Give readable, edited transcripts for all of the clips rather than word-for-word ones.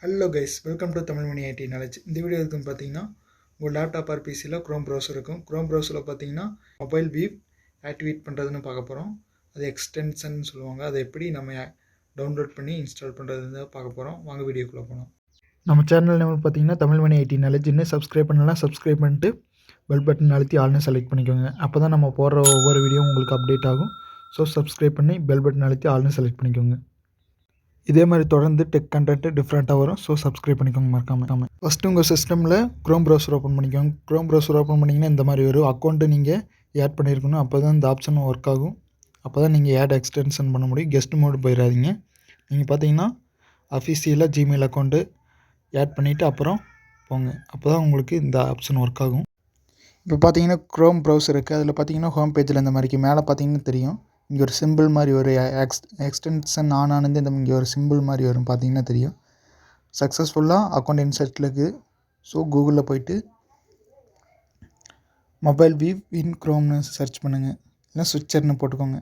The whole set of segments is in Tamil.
Hello guys, welcome to Tamil Mani IT knowledge. இந்த வீடியோ இருக்குன்னு பார்த்தீங்கன்னா, உங்கள் லேப்டாப் ஆர் பிசியில் க்ரோம் ப்ரௌசர் இருக்கும். க்ரோம் ப்ரௌசரில் பார்த்தீங்கன்னா மொபைல் வியூ ஆக்டிவேட் பண்ணுறதுன்னு பார்க்க போகிறோம். அது எக்ஸ்டென்ஷன் சொல்லுவாங்க. அதை எப்படி நம்ம டவுன்லோட் பண்ணி இன்ஸ்டால் பண்ணுறதுன்னு பார்க்க போகிறோம். வாங்க வீடியோக்குள்ளே போகலாம். நம்ம சேனல் நேம் பார்த்தீங்கன்னா தமிழ் மணி ஐடி நாலேஜ். இன்னும் சப்ஸ்கிரைப் பண்ணலாம், சப்ஸ்கிரைப் பண்ணிட்டு பெல் பட்டன் அழுத்தி ஆல்னு செலக்ட் பண்ணிக்கோங்க. அப்போ தான் நம்ம போடுற ஒவ்வொரு வீடியோ உங்களுக்கு அப்டேட் ஆகும். ஸோ சப்ஸ்கிரைப் பண்ணி பெல் பட்டன் அழுத்தி ஆல்னு செலக்ட் பண்ணிக்கோங்க. இதே மாதிரி தொடர்ந்து டெக் கண்டென்ட்டு டிஃப்ரெண்ட்டாக வரும். ஸோ சப்ஸ்கிரைப் பண்ணிக்கோங்க மறக்காமல். ஃபஸ்ட்டு உங்கள் சிஸ்டமில் க்ரோம் ப்ரௌசர் ஓப்பன் பண்ணிக்கோங்க. க்ரோம் ப்ரௌசர் ஓப்பன் பண்ணிங்கன்னா இந்த மாதிரி வரும். அக்கௌண்ட்டு நீங்கள் ஆட் பண்ணியிருக்கணும். அப்போ தான் இந்த ஆப்ஷன் ஒர்க் ஆகும். அப்போ தான் நீங்கள் ஆட் எக்ஸ்டென்ஷன் பண்ண முடியும். கெஸ்ட் மோடு போயிடாதீங்க. நீங்கள் பார்த்தீங்கன்னா அஃபிஷியலாக ஜிமெயில் அக்கௌண்ட்டு ஆட் பண்ணிவிட்டு அப்புறம் போங்க. அப்போ தான் உங்களுக்கு இந்த ஆப்ஷன் ஒர்க் ஆகும். இப்போ பார்த்தீங்கன்னா க்ரோம் ப்ரௌசர் இருக்குது. அதில் பார்த்தீங்கன்னா ஹோம் பேஜில் இந்த மாதிரிக்கு மேலே பார்த்தீங்கன்னா தெரியும். இங்கே ஒரு சிம்பிள் மாதிரி ஒரு எக்ஸ்டென்ஷன் ஆனது இங்கே ஒரு சிம்பிள் மாதிரி வரும். பார்த்தீங்கன்னா தெரியும். சக்ஸஸ்ஃபுல்லாக அக்கௌண்ட் இன்சர்ட்டில் இருக்குது. ஸோ கூகுளில் போய்ட்டு மொபைல் வியூ இன் க்ரோம்னு சர்ச் பண்ணுங்கள். இல்லை சுவிட்சர்னு போட்டுக்கோங்க.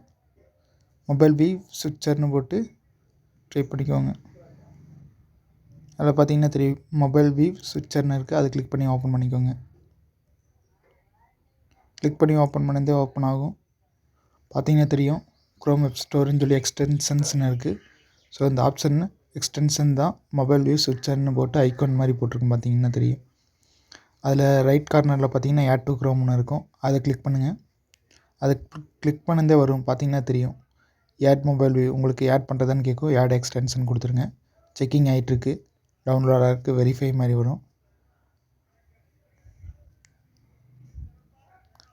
மொபைல் வியூ சுவிட்சர்னு போட்டு ட்ரை பண்ணிக்கோங்க. அதில் பார்த்தீங்கன்னா தெரியும் மொபைல் வியூ சுவிட்சர்னு இருக்குது. அதை கிளிக் பண்ணி ஓப்பன் பண்ணிக்கோங்க. கிளிக் பண்ணி ஓப்பன் பண்ணதே ஓப்பன் ஆகும். பார்த்தீங்கன்னா தெரியும் க்ரோம் வெப் ஸ்டோர்னு சொல்லி எக்ஸ்டென்சன்ஸ்னு இருக்குது. ஸோ இந்த ஆப்ஷன் எக்ஸ்டென்ஷன் தான். மொபைல் வியூ சுவிட்சர்னு போட்டு ஐக்கான் மாதிரி போட்டிருக்கும். பார்த்தீங்கன்னா தெரியும். அதில் ரைட் கார்னரில் பார்த்தீங்கன்னா ஆட் டு க்ரோம்னு இருக்கும். அதை கிளிக் பண்ணுங்கள். அதை கிளிக் பண்ணதே வரும். பார்த்தீங்கன்னா தெரியும் ஆட் மொபைல் வியூ உங்களுக்கு ஆட் பண்ணுறதான்னு கேட்கும். ஆட் எக்ஸ்டென்ஷன் கொடுத்துருங்க. செக்கிங் ஆகிட்டுருக்கு, டவுன்லோட் ஆகிருக்கு, வெரிஃபை மாதிரி வரும்.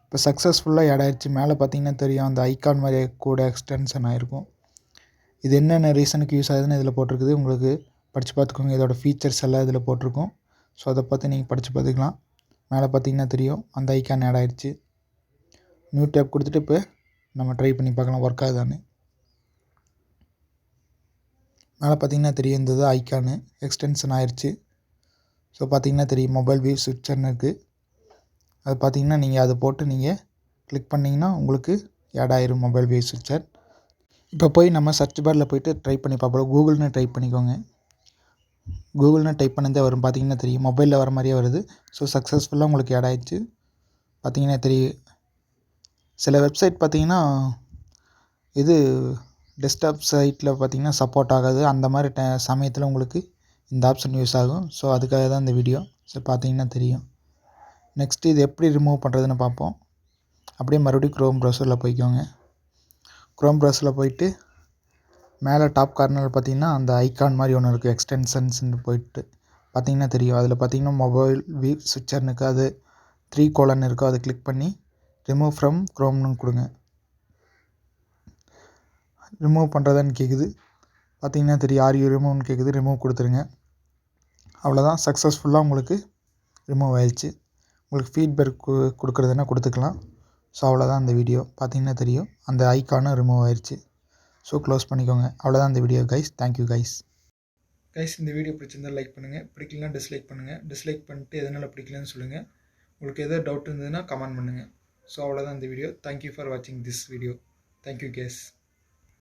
இப்போ சக்ஸஸ்ஃபுல்லாக ஆட் ஆகிடுச்சு. மேலே பார்த்தீங்கன்னா தெரியும் அந்த ஐக்கான் மாதிரி கூட எக்ஸ்டென்ஷன் ஆகிருக்கும். இது என்னென்ன ரீசனுக்கு யூஸ் ஆகுதுன்னு இதில் போட்டிருக்குது. உங்களுக்கு படித்து பார்த்துக்கோங்க. இதோட ஃபீச்சர்ஸ் எல்லாம் இதில் போட்டிருக்கோம். ஸோ அதை பார்த்து நீங்கள் படித்து பார்த்துக்கலாம். மேலே பார்த்தீங்கன்னா தெரியும் அந்த ஐக்கான் ஆட் ஆகிடுச்சு. நியூ டேப் கொடுத்துட்டு இப்போ நம்ம ட்ரை பண்ணி பார்க்கலாம் ஒர்க் ஆகுதான்னு. மேலே பார்த்தீங்கன்னா தெரியும் இந்த ஐக்கானு எக்ஸ்டென்ஷன் ஆயிடுச்சு. ஸோ பார்த்தீங்கன்னா தெரியும் மொபைல் வியூ சுவிட்சர்னு இருக்குது. அது பார்த்தீங்கன்னா நீங்கள் அதை போட்டு நீங்கள் கிளிக் பண்ணிங்கன்னா உங்களுக்கு ஆட் ஆயிரும் மொபைல் வியூ சுவிட்சர். இப்போ போய் நம்ம சர்ச் பாரில் போய்ட்டு ட்ரை பண்ணி பார்ப்போம். கூகுள்னு டைப் பண்ணிக்கோங்க. கூகுள்னு டைப் பண்ணதே வரும். பார்த்தீங்கன்னா தெரியும் மொபைலில் வர மாதிரியே வருது. ஸோ சக்ஸஸ்ஃபுல்லாக உங்களுக்கு ஆட் ஆயிடுச்சு. பார்த்தீங்கன்னா தெரியும் சில வெப்சைட் பார்த்தீங்கன்னா இது டெஸ்க்டாப் சைட்டில் பார்த்தீங்கன்னா சப்போர்ட் ஆகாது. அந்த மாதிரி சமயத்தில் உங்களுக்கு இந்த ஆப்ஷன் யூஸ் ஆகும். ஸோ அதுக்காக தான் இந்த வீடியோ. ஸோ பார்த்தீங்கன்னா தெரியும். நெக்ஸ்ட்டு இது எப்படி ரிமூவ் பண்ணுறதுன்னு பார்ப்போம். அப்படியே மறுபடியும் க்ரோம் ப்ரௌசரில் போய்க்கோங்க. க்ரோம் ப்ரௌசரில் போயிட்டு மேலே டாப் கார்னரில் பார்த்தீங்கன்னா அந்த ஐக்கான் மாதிரி ஒன்று இருக்குது. எக்ஸ்டென்ஷன்ஸ்னு போயிட்டு பார்த்தீங்கன்னா தெரியும். அதில் பார்த்தீங்கன்னா மொபைல் வியூ சுவிட்சர்னு இருக்குது. அது 3 இருக்கும். அதை கிளிக் பண்ணி ரிமூவ் ஃப்ரம் க்ரோம்னு கொடுங்க. ரிமூவ் பண்ணுறதான்னு கேட்குது. பார்த்தீங்கன்னா தெரியும் ஆர்யூ ரிமூவ்னு கேட்குது. ரிமூவ் கொடுத்துருங்க. அவ்வளோதான், சக்ஸஸ்ஃபுல்லாக உங்களுக்கு ரிமூவ் ஆயிடுச்சு. உங்களுக்கு ஃபீட்பேக் கொடுக்குறதுனா கொடுத்துக்கலாம். ஸோ அவ்வளோதான் இந்த வீடியோ. பார்த்தீங்கன்னா தெரியும் அந்த ஐக்கானும் ரிமூவ் ஆயிடுச்சு. ஸோ க்ளோஸ் பண்ணிக்கோங்க. அவ்வளோதான் இந்த வீடியோ கைஸ். Thank you guys. இந்த வீடியோ பிடிச்சிருந்தால் லைக் பண்ணுங்கள், பிடிக்கலனா டிஸ்லைக் பண்ணுங்கள். டிஸ்லைக் பண்ணிட்டு எதனால் பிடிக்கலன்னு சொல்லுங்கள். உங்களுக்கு எதாவது டவுட் இருந்ததுன்னா கமெண்ட் பண்ணுங்கள். ஸோ அவ்வளோதான் இந்த வீடியோ. தேங்க்யூ ஃபார் வாட்சிங் திஸ் வீடியோ. Thank you guys.